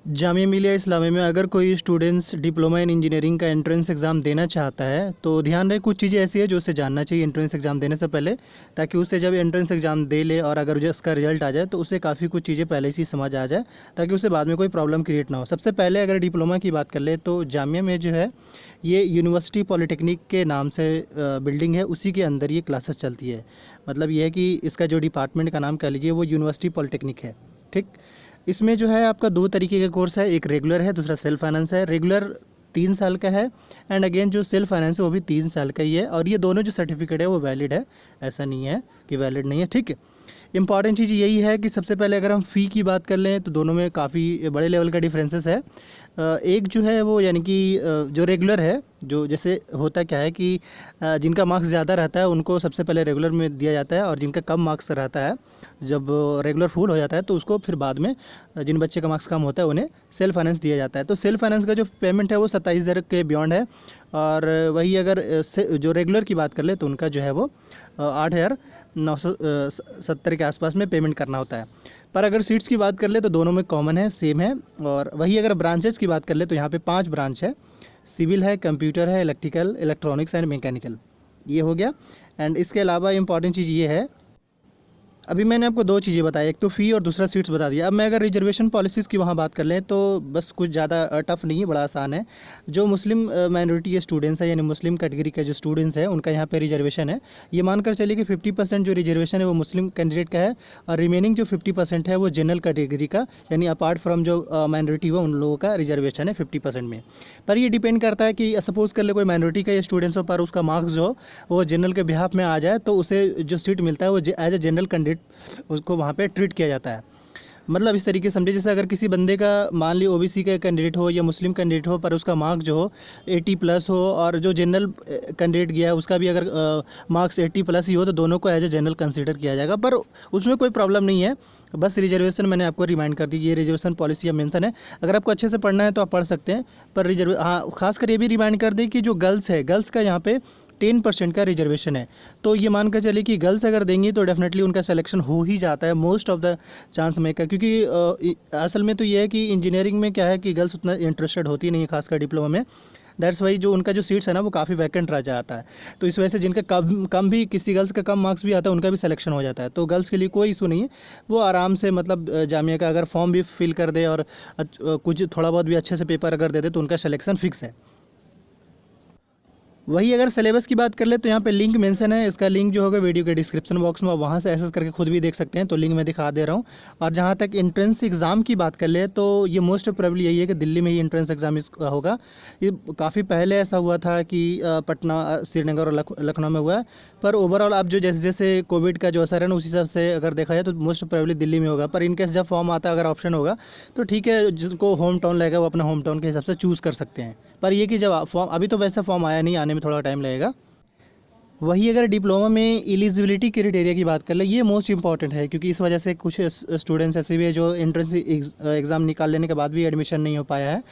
जामिया मिलिया इस्लामिया में अगर कोई स्टूडेंट्स डिप्लोमा इन इंजीनियरिंग का एंट्रेंस एग्ज़ाम देना चाहता है तो ध्यान रहे कुछ चीज़ें ऐसी है जो उसे जानना चाहिए एंट्रेंस एग्ज़ाम देने से पहले, ताकि उसे जब एंट्रेंस एग्ज़ाम दे ले और अगर जो उसका रिजल्ट आ जाए तो उसे काफ़ी कुछ चीज़ें पहले से ही समझ आ जाए, ताकि उसे बाद में कोई प्रॉब्लम क्रिएट ना हो। सबसे पहले अगर डिप्लोमा की बात कर ले तो जामिया में जो है ये यूनिवर्सिटी पॉलिटेक्निक के नाम से बिल्डिंग है, उसी के अंदर ये क्लासेस चलती है। मतलब ये है कि इसका जो डिपार्टमेंट का नाम कह लीजिए वो यूनिवर्सिटी पॉलिटेक्निक है। ठीक। इसमें जो है आपका दो तरीके का कोर्स है, एक रेगुलर है, दूसरा सेल्फ फाइनेंस है। रेगुलर 3 साल का है एंड अगेन जो सेल्फ फाइनेंस है वो भी 3 साल का ही है, और ये दोनों जो सर्टिफिकेट है वो वैलिड है, ऐसा नहीं है कि वैलिड नहीं है। ठीक है। इंपॉर्टेंट चीज़ यही है कि सबसे पहले अगर हम फ़ी की बात कर लें तो दोनों में काफ़ी बड़े लेवल का डिफरेंसेस है। एक जो है वो यानी कि जो रेगुलर है, जो जैसे होता क्या है कि जिनका मार्क्स ज़्यादा रहता है उनको सबसे पहले रेगुलर में दिया जाता है, और जिनका कम मार्क्स रहता है जब रेगुलर फुल हो जाता है तो उसको फिर बाद में जिन बच्चे का मार्क्स कम होता है उन्हें सेल्फ फाइनेंस दिया जाता है। तो सेल्फ फाइनेंस का जो पेमेंट है वो 27,000 के बियॉन्ड है, और वही अगर जो रेगुलर की बात कर ले तो उनका जो है वो 8,970 के आसपास में पेमेंट करना होता है। पर अगर सीट्स की बात कर ले तो दोनों में कॉमन है, सेम है। और वही अगर ब्रांचेस की बात कर ले तो यहाँ पे 5 ब्रांच है, सिविल है, कंप्यूटर है, इलेक्ट्रिकल, इलेक्ट्रॉनिक्स एंड मैकेनिकल, ये हो गया। एंड इसके अलावा इंपॉर्टेंट चीज़ ये है, अभी मैंने आपको दो चीज़ें बताई, एक तो फ़ी और दूसरा सीट्स बता दिया। अब मैं अगर रिजर्वेशन पॉलिसीज़ की वहाँ बात कर लें तो बस कुछ ज़्यादा टफ नहीं है, बड़ा आसान है। जो मुस्लिम माइनॉरिटी के स्टूडेंट्स हैं यानी मुस्लिम कैटेगरी के जो स्टूडेंट्स हैं उनका यहाँ पे रिजर्वेशन है। ये मानकर चलिए कि 50% जो रिजर्वेशन है वो मुस्लिम कैंडिडेट का है, और रिमेनिंग जो 50% है वो जनरल कैटेगरी का, यानी अपार्ट फ्रॉम जो माइनॉरिटी हुआ उन लोगों का रिजर्वेशन है 50% में। पर ये डिपेंड करता है कि सपोज़ कर ले कोई माइनॉरिटी का स्टूडेंट्स हो पर उसका मार्क्स जो हो वो जनरल के बिहाफ में आ जाए तो उसे जो सीट मिलता है वो एज ए जनरल कैंडिडेट उसको वहाँ पे ट्रीट किया जाता है। मतलब इस तरीके से समझिए, जैसे अगर किसी बंदे का मान ली ओबीसी का कैंडिडेट हो या मुस्लिम कैंडिडेट हो पर उसका मार्क्स जो हो 80 प्लस हो, और जो जनरल कैंडिडेट गया है उसका भी अगर मार्क्स 80 प्लस ही हो, तो दोनों को एज ए जनरल कंसीडर किया जाएगा। पर उसमें कोई प्रॉब्लम नहीं है, बस रिजर्वेशन मैंने आपको रिमाइंड कर दी, ये रिजर्वेशन पॉलिसी या मेंशन है। अगर आपको अच्छे से पढ़ना है तो आप पढ़ सकते हैं। पर हाँ, खासकर ये भी रिमाइंड कर दें कि जो गर्ल्स है, गर्ल्स का यहाँ पे 10% का रिजर्वेशन है। तो ये मान कर चलिए कि गर्ल्स अगर देंगी तो डेफिनेटली उनका सिलेक्शन हो ही जाता है most of the chance maker, क्योंकि असल में तो ये है कि इंजीनियरिंग में क्या है कि गर्ल्स उतना इंटरेस्टेड होती नहीं है, खासकर डिप्लोमा में। दैट्स वाई जो उनका जो सीट्स है ना वो काफ़ी वैकेंट रह जाता है। तो इस वजह से जिनका कम कम भी, किसी गर्ल्स का कम मार्क्स भी आता है उनका भी सिलेक्शन हो जाता है। तो गर्ल्स के लिए कोई इशू नहीं है, वो आराम से मतलब जामिया का अगर फॉर्म भी फिल कर दे और कुछ थोड़ा बहुत भी अच्छे से पेपर अगर दे दे तो उनका सिलेक्शन फिक्स है। वही अगर सिलेबस की बात कर ले तो यहाँ पे लिंक मेंशन है, इसका लिंक जो होगा वीडियो के डिस्क्रिप्शन बॉक्स में, आप वहाँ से एक्सेस करके खुद भी देख सकते हैं, तो लिंक मैं दिखा दे रहा हूँ। और जहाँ तक एंट्रेंस एग्ज़ाम की बात कर ले तो ये मोस्ट प्रोबेबली यही है कि दिल्ली में ही एंट्रेंस एग्ज़ाम इसका होगा। ये काफ़ी पहले ऐसा हुआ था कि पटना, श्रीनगर और लखनऊ में हुआ है। पर ओवरऑल अब जो जैसे जैसे कोविड का जो असर है ना उस हिसाब से अगर देखा जाए तो मोस्ट प्रोबेबली दिल्ली में होगा। पर इनकेस जब फॉर्म आता है अगर ऑप्शन होगा तो ठीक है, जिनको होम टाउन लगेगा वो अपना होम टाउन के हिसाब से चूज़ कर सकते हैं। पर ये कि जब फॉर्म, अभी तो वैसे फॉर्म आया नहीं, आने में थोड़ा टाइम लगेगा। वही अगर डिप्लोमा में एलिजिबिलिटी क्राइटेरिया की बात कर ले, ये मोस्ट इंपॉर्टेंट है, क्योंकि इस वजह से कुछ स्टूडेंट्स ऐसे भी है जो एंट्रेंस एग्ज़ाम निकाल लेने के बाद भी एडमिशन नहीं हो पाया है।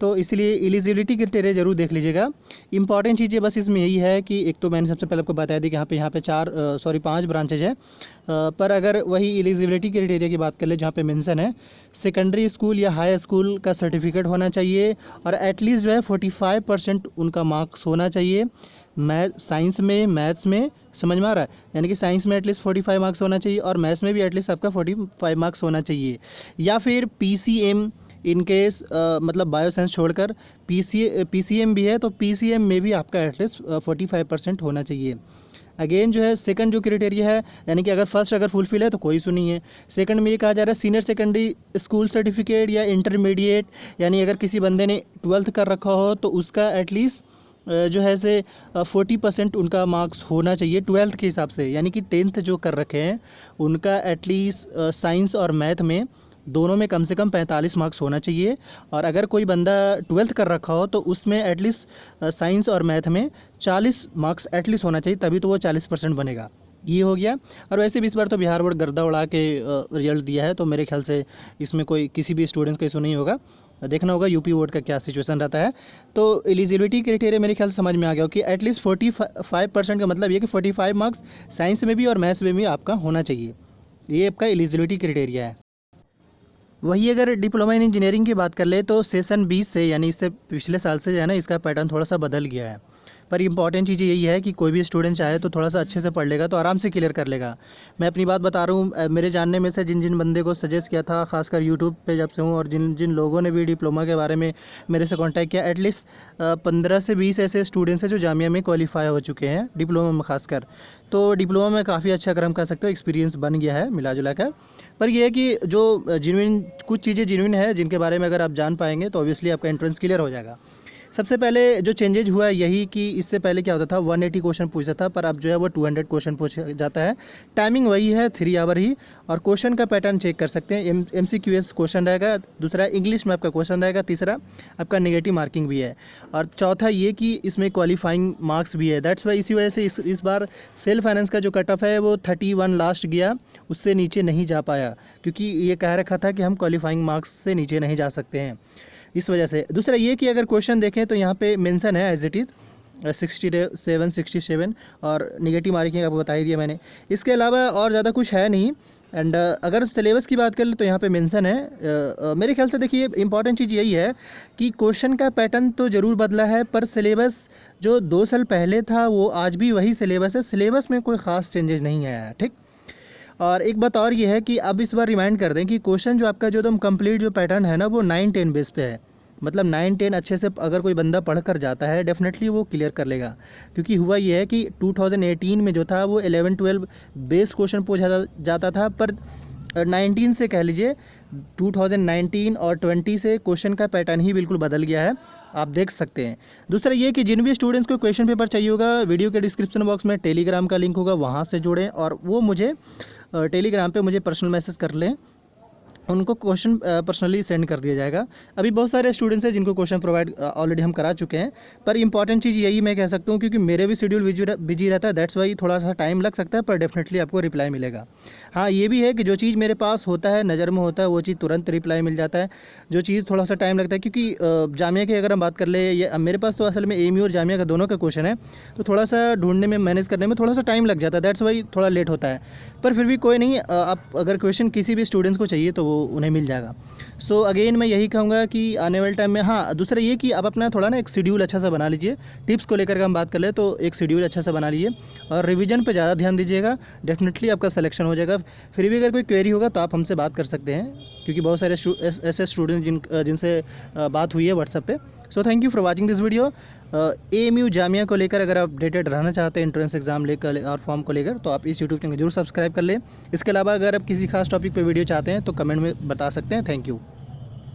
तो इसलिए एलिजिबिलिटी क्राइटेरिया जरूर देख लीजिएगा। इंपॉर्टेंट चीज़ें बस इसमें यही है कि एक तो मैंने सबसे पहले आपको बताया दी कि यहाँ पे 5 ब्रांचेज है। पर अगर वही एलिजिबिलिटी क्राइटेरिया की बात कर ले, जहाँ पे मेंशन है सेकेंडरी स्कूल या हाई स्कूल का सर्टिफिकेट होना चाहिए, और एटलीस्ट जो है 45% उनका मार्क्स होना चाहिए। साइंस में, मैथ्स में, समझ में आ रहा है, यानी कि साइंस में एटलीस्ट 45 मार्क्स होना चाहिए और मैथ्स में भी एटलीस्ट आपका 45 मार्क्स होना चाहिए। या फिर पीसीएम, इन केस मतलब बायो साइंस छोड़कर पीसीएम भी है तो पीसीएम में भी आपका एटलीस्ट 45% होना चाहिए। अगेन जो है सेकंड जो क्राइटेरिया है, यानी कि अगर फर्स्ट अगर फुलफिल है तो कोई इशू नहीं है। सेकंड में ये कहा जा रहा है सीनियर सेकेंडरी स्कूल सर्टिफिकेट या इंटरमीडिएट, यानी अगर किसी बंदे ने 12th कर रखा हो तो उसका एटलीस्ट जो है से 40% उनका मार्क्स होना चाहिए 12th के हिसाब से, यानी कि 10th जो कर रखे हैं उनका एटलीस्ट साइंस और मैथ में दोनों में कम से कम 45 मार्क्स होना चाहिए। और अगर कोई बंदा 12th कर रखा हो तो उसमें एटलीस्ट साइंस और मैथ में 40 मार्क्स एटलीस्ट होना चाहिए, तभी तो वो 40% बनेगा। ये हो गया। और वैसे भी इस बार तो बिहार बोर्ड गर्दा उड़ा के रिजल्ट दिया है, तो मेरे ख्याल से इसमें कोई किसी भी स्टूडेंट्स का इशू नहीं होगा। देखना होगा यूपी बोर्ड का क्या सिचुएशन रहता है। तो एलिजिबिलिटी क्राइटेरिया मेरे ख्याल से समझ में आ गया हो कि एटलीस्ट 45% का मतलब ये कि 45 मार्क्स साइंस में भी और मैथ्स में भी आपका होना चाहिए। ये आपका एलिजिबिलिटी क्राइटेरिया है। वही अगर डिप्लोमा इन इंजीनियरिंग की बात कर ले तो सेशन 20 से यानी इससे पिछले साल से जो है ना इसका पैटर्न थोड़ा सा बदल गया है। पर इंपॉर्टेंट चीज़ यही है कि कोई भी स्टूडेंट चाहे तो थोड़ा सा अच्छे से पढ़ लेगा तो आराम से क्लियर कर लेगा। मैं अपनी बात बता रहा हूँ, मेरे जानने में से जिन जिन बंदे को सजेस्ट किया था, खासकर यूट्यूब पे जब से हूँ, और जिन जिन लोगों ने भी डिप्लोमा के बारे में मेरे से कांटेक्ट किया, एटलीस्ट 15 से 20 ऐसे स्टूडेंट्स हैं जो जामिया में क्वालिफाई हो चुके हैं डिप्लोमा में खासकर। तो डिप्लोमा में काफ़ी अच्छा अगर हम कह सकते हो एक्सपीरियंस बन गया है मिला जुला कर। पर यह है कि जो जिनविन कुछ चीज़ें जिनविन है जिनके बारे में अगर आप जान पाएंगे तो ऑब्वियसली आपका एंट्रेंस क्लियर हो जाएगा। सबसे पहले जो चेंजेज हुआ है यही कि इससे पहले क्या होता था 180 क्वेश्चन पूछता था, पर अब जो है वो 200 क्वेश्चन पूछ जाता है। टाइमिंग वही है 3 आवर ही, और क्वेश्चन का पैटर्न चेक कर सकते हैं। MCQS क्वेश्चन रहेगा, दूसरा इंग्लिश में आपका क्वेश्चन रहेगा, तीसरा आपका नेगेटिव मार्किंग भी है, और चौथा ये कि इसमें क्वालिफाइंग मार्क्स भी है। दैट्स वाई इसी वजह से इस बार सेल्फ फाइनेंस का जो कट ऑफ है वो 31 लास्ट गया, उससे नीचे नहीं जा पाया, क्योंकि ये कह रखा था कि हम क्वालिफाइंग मार्क्स से नीचे नहीं जा सकते हैं, इस वजह से। दूसरा ये कि अगर क्वेश्चन देखें तो यहाँ पे मेंशन है एज इट इज़ 67 और नेगेटिव मार्किंग आपको बता ही दिया मैंने। इसके अलावा और ज़्यादा कुछ है नहीं। एंड अगर सिलेबस की बात कर ले तो यहाँ पे मेंशन है। मेरे ख्याल से देखिए इंपॉर्टेंट चीज़ यही है कि क्वेश्चन का पैटर्न तो ज़रूर बदला है, पर सिलेबस जो 2 साल पहले था वो आज भी वही सिलेबस है। सिलेबस में कोई ख़ास चेंजेस नहीं आया है, ठीक। और एक बात और ये है कि अब इस बार रिमाइंड कर दें कि क्वेश्चन जो आपका जो एकदम कंप्लीट जो पैटर्न है ना वो 9-10 बेस पे है। मतलब 9-10 अच्छे से अगर कोई बंदा पढ़ कर जाता है डेफिनेटली वो क्लियर कर लेगा, क्योंकि हुआ ये है कि 2018 में जो था वो 11-12 बेस क्वेश्चन पूछा जाता था, पर 19 से कह लीजिए 2019 और 20 से क्वेश्चन का पैटर्न ही बिल्कुल बदल गया है, आप देख सकते हैं। दूसरा ये कि जिन भी स्टूडेंट्स को क्वेश्चन पेपर चाहिए होगा, वीडियो के डिस्क्रिप्शन बॉक्स में टेलीग्राम का लिंक होगा, वहाँ से जुड़ें और वो मुझे टेलीग्राम पे मुझे पर्सनल मैसेज कर लें, उनको क्वेश्चन पर्सनली सेंड कर दिया जाएगा। अभी बहुत सारे स्टूडेंट्स हैं जिनको क्वेश्चन प्रोवाइड ऑलरेडी हम करा चुके हैं, पर इंपॉर्टेंट चीज़ यही मैं कह सकता हूँ, क्योंकि मेरे भी शेड्यूल बिजी रहता है, दैट्स वाई थोड़ा सा टाइम लग सकता है, पर डेफिनेटली आपको रिप्लाई मिलेगा। हाँ, ये भी है कि जो चीज़ मेरे पास होता है, नज़र में होता है, वो चीज़ तुरंत रिप्लाई मिल जाता है। जो चीज़ थोड़ा सा टाइम लगता है, क्योंकि जामिया की अगर हम बात कर ले, ये मेरे पास तो असल में AMU और जामिया का दोनों का क्वेश्चन है, तो थोड़ा सा ढूंढने में, मैनेज करने में थोड़ा सा टाइम लग जाता है, दैट्स वाई थोड़ा लेट होता है। पर फिर भी कोई नहीं, आप अगर क्वेश्चन किसी भी स्टूडेंट्स को चाहिए तो वो उन्हें मिल जाएगा। सो अगेन मैं यही कहूँगा कि आने वाले टाइम में, हाँ, दूसरा ये कि आप अपना थोड़ा ना एक शेड्यूल अच्छा सा बना लीजिए। टिप्स को लेकर के हम बात कर ले तो एक शेड्यूल अच्छा सा बना लीजिए और रिवीजन पे ज़्यादा ध्यान दीजिएगा, डेफिनेटली आपका सिलेक्शन हो जाएगा। फिर भी अगर कोई क्वेरी होगा तो आप हमसे बात कर सकते हैं, क्योंकि बहुत सारे ऐसे स्टूडेंट जिनसे बात हुई है व्हाट्सएप पे। So thank you for watching this video. AMU Jamia को लेकर अगर आप अपडेटेड रहना चाहते हैं एंट्रेंस एग्जाम लेकर और फॉर्म को लेकर, तो आप इस यूट्यूब चैनल को जरूर सब्सक्राइब कर लें। इसके अलावा अगर आप किसी खास टॉपिक पे वीडियो चाहते हैं तो कमेंट में बता सकते हैं। Thank you.